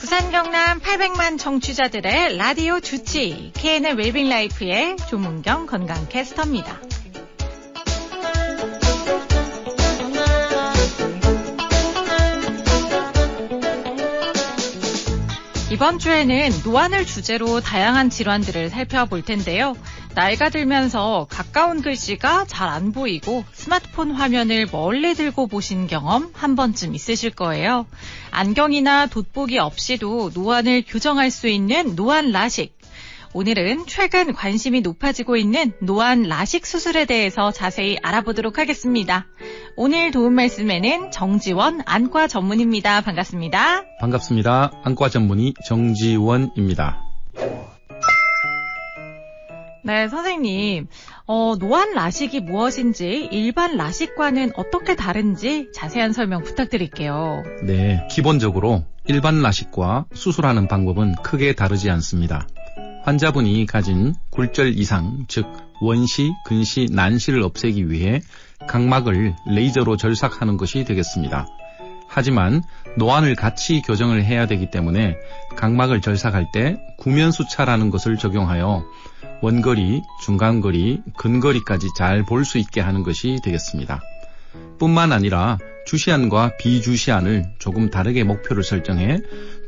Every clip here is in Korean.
부산 경남 800만 청취자들의 라디오 주치 KN의 웰빙 라이프의 조문경 건강 캐스터입니다. 이번 주에는 노안을 주제로 다양한 질환들을 살펴볼 텐데요. 나이가 들면서 가까운 글씨가 잘 안 보이고 스마트폰 화면을 멀리 들고 보신 경험 한 번쯤 있으실 거예요. 안경이나 돋보기 없이도 노안을 교정할 수 있는 노안 라식. 오늘은 최근 관심이 높아지고 있는 노안 라식 수술에 대해서 자세히 알아보도록 하겠습니다. 오늘 도움 말씀에는 정지원 안과 전문의입니다. 반갑습니다. 반갑습니다. 안과 전문의 정지원입니다. 네, 선생님. 노안 라식이 무엇인지 일반 라식과는 어떻게 다른지 자세한 설명 부탁드릴게요. 네, 기본적으로 일반 라식과 수술하는 방법은 크게 다르지 않습니다. 환자분이 가진 굴절 이상, 즉 원시, 근시, 난시를 없애기 위해 각막을 레이저로 절삭하는 것이 되겠습니다. 하지만 노안을 같이 교정을 해야 되기 때문에 각막을 절삭할 때 구면수차라는 것을 적용하여 원거리, 중간거리, 근거리까지 잘 볼 수 있게 하는 것이 되겠습니다. 뿐만 아니라 주시안과 비주시안을 조금 다르게 목표를 설정해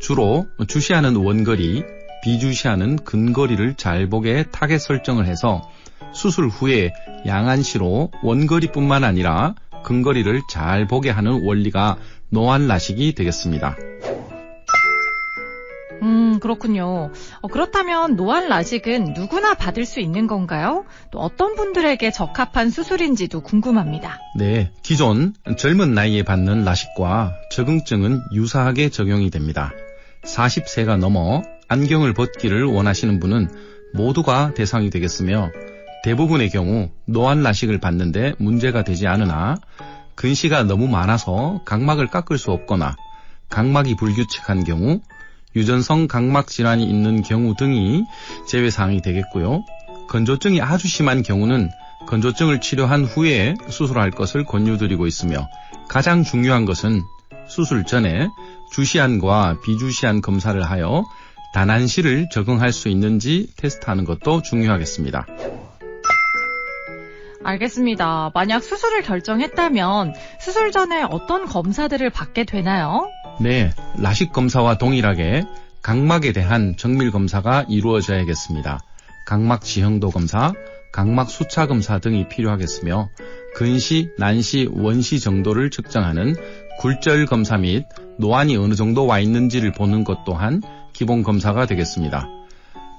주로 주시안은 원거리, 비주시안은 근거리를 잘 보게 타겟 설정을 해서 수술 후에 양안시로 원거리뿐만 아니라 근거리를 잘 보게 하는 원리가 노안 라식이 되겠습니다. 그렇군요. 그렇다면 노안 라식은 누구나 받을 수 있는 건가요? 또 어떤 분들에게 적합한 수술인지도 궁금합니다. 네, 기존 젊은 나이에 받는 라식과 적응증은 유사하게 적용이 됩니다. 40세가 넘어 안경을 벗기를 원하시는 분은 모두가 대상이 되겠으며 대부분의 경우 노안 라식을 받는데 문제가 되지 않으나 근시가 너무 많아서 각막을 깎을 수 없거나 각막이 불규칙한 경우 유전성 각막 질환이 있는 경우 등이 제외사항이 되겠고요. 건조증이 아주 심한 경우는 건조증을 치료한 후에 수술할 것을 권유드리고 있으며 가장 중요한 것은 수술 전에 주시안과 비주시안 검사를 하여 다난시를 적응할 수 있는지 테스트하는 것도 중요하겠습니다. 알겠습니다. 만약 수술을 결정했다면 수술 전에 어떤 검사들을 받게 되나요? 네, 라식 검사와 동일하게 각막에 대한 정밀 검사가 이루어져야겠습니다. 각막 지형도 검사, 각막 수차 검사 등이 필요하겠으며 근시, 난시, 원시 정도를 측정하는 굴절 검사 및 노안이 어느 정도 와 있는지를 보는 것 또한 기본 검사가 되겠습니다.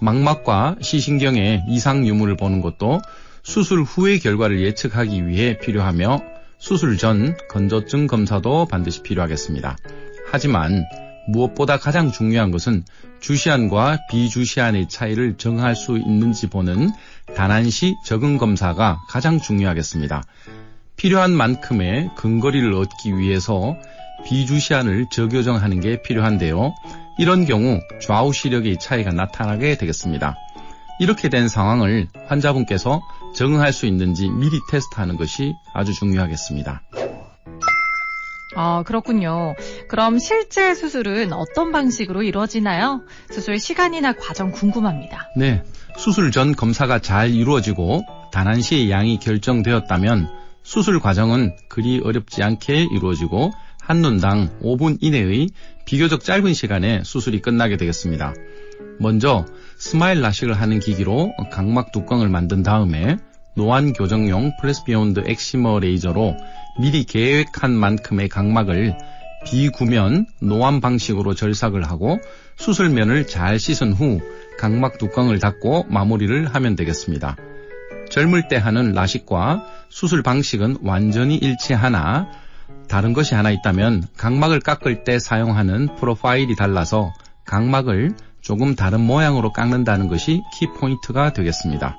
망막과 시신경의 이상 유무를 보는 것도 수술 후의 결과를 예측하기 위해 필요하며 수술 전 건조증 검사도 반드시 필요하겠습니다. 하지만 무엇보다 가장 중요한 것은 주시안과 비주시안의 차이를 정할 수 있는지 보는 다난시 적응 검사가 가장 중요하겠습니다. 필요한 만큼의 근거리를 얻기 위해서 비주시안을 저교정하는 게 필요한데요. 이런 경우 좌우 시력의 차이가 나타나게 되겠습니다. 이렇게 된 상황을 환자분께서 적응할 수 있는지 미리 테스트하는 것이 아주 중요하겠습니다. 그렇군요. 그럼 실제 수술은 어떤 방식으로 이루어지나요? 수술 시간이나 과정 궁금합니다. 네, 수술 전 검사가 잘 이루어지고 다난시의 양이 결정되었다면 수술 과정은 그리 어렵지 않게 이루어지고 한눈당 5분 이내의 비교적 짧은 시간에 수술이 끝나게 되겠습니다. 먼저 스마일 라식을 하는 기기로 각막 뚜껑을 만든 다음에 노안 교정용 프레스비욘드 엑시머 레이저로 미리 계획한 만큼의 각막을 비구면 노안 방식으로 절삭을 하고 수술면을 잘 씻은 후 각막 뚜껑을 닫고 마무리를 하면 되겠습니다. 젊을 때 하는 라식과 수술 방식은 완전히 일치하나 다른 것이 하나 있다면 각막을 깎을 때 사용하는 프로파일이 달라서 각막을 조금 다른 모양으로 깎는다는 것이 키포인트가 되겠습니다.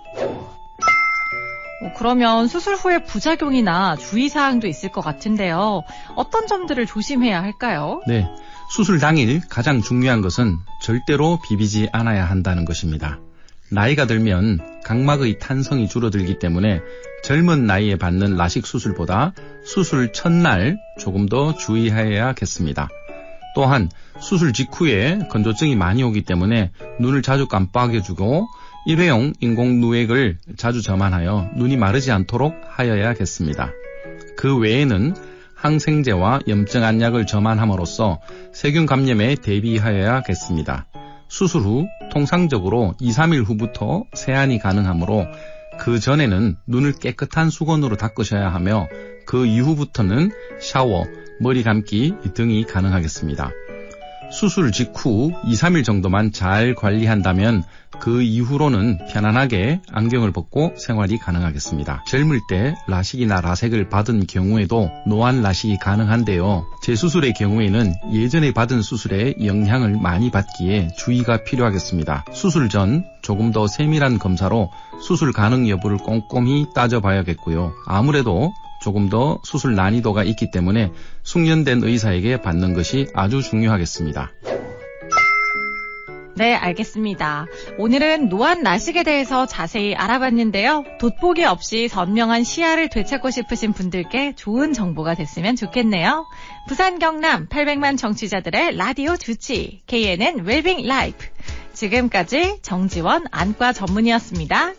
그러면 수술 후에 부작용이나 주의사항도 있을 것 같은데요. 어떤 점들을 조심해야 할까요? 네, 수술 당일 가장 중요한 것은 절대로 비비지 않아야 한다는 것입니다. 나이가 들면 각막의 탄성이 줄어들기 때문에 젊은 나이에 받는 라식 수술보다 수술 첫날 조금 더 주의해야겠습니다. 또한 수술 직후에 건조증이 많이 오기 때문에 눈을 자주 깜빡여주고 일회용 인공 누액을 자주 점안하여 눈이 마르지 않도록 하여야겠습니다. 그 외에는 항생제와 염증 안약을 점안함으로써 세균 감염에 대비하여야겠습니다. 수술 후 통상적으로 2-3일 후부터 세안이 가능하므로 그 전에는 눈을 깨끗한 수건으로 닦으셔야 하며 그 이후부터는 샤워, 머리 감기 등이 가능하겠습니다. 수술 직후 2-3일 정도만 잘 관리한다면 그 이후로는 편안하게 안경을 벗고 생활이 가능하겠습니다. 젊을 때 라식이나 라섹을 받은 경우에도 노안 라식이 가능한데요. 재수술의 경우에는 예전에 받은 수술에 영향을 많이 받기에 주의가 필요하겠습니다. 수술 전 조금 더 세밀한 검사로 수술 가능 여부를 꼼꼼히 따져봐야겠고요. 아무래도 조금 더 수술 난이도가 있기 때문에 숙련된 의사에게 받는 것이 아주 중요하겠습니다. 네, 알겠습니다. 오늘은 노안 라식에 대해서 자세히 알아봤는데요. 돋보기 없이 선명한 시야를 되찾고 싶으신 분들께 좋은 정보가 됐으면 좋겠네요. 부산 경남 800만 청취자들의 라디오 주치 KNN 웰빙 라이프. 지금까지 정지원 안과 전문의였습니다.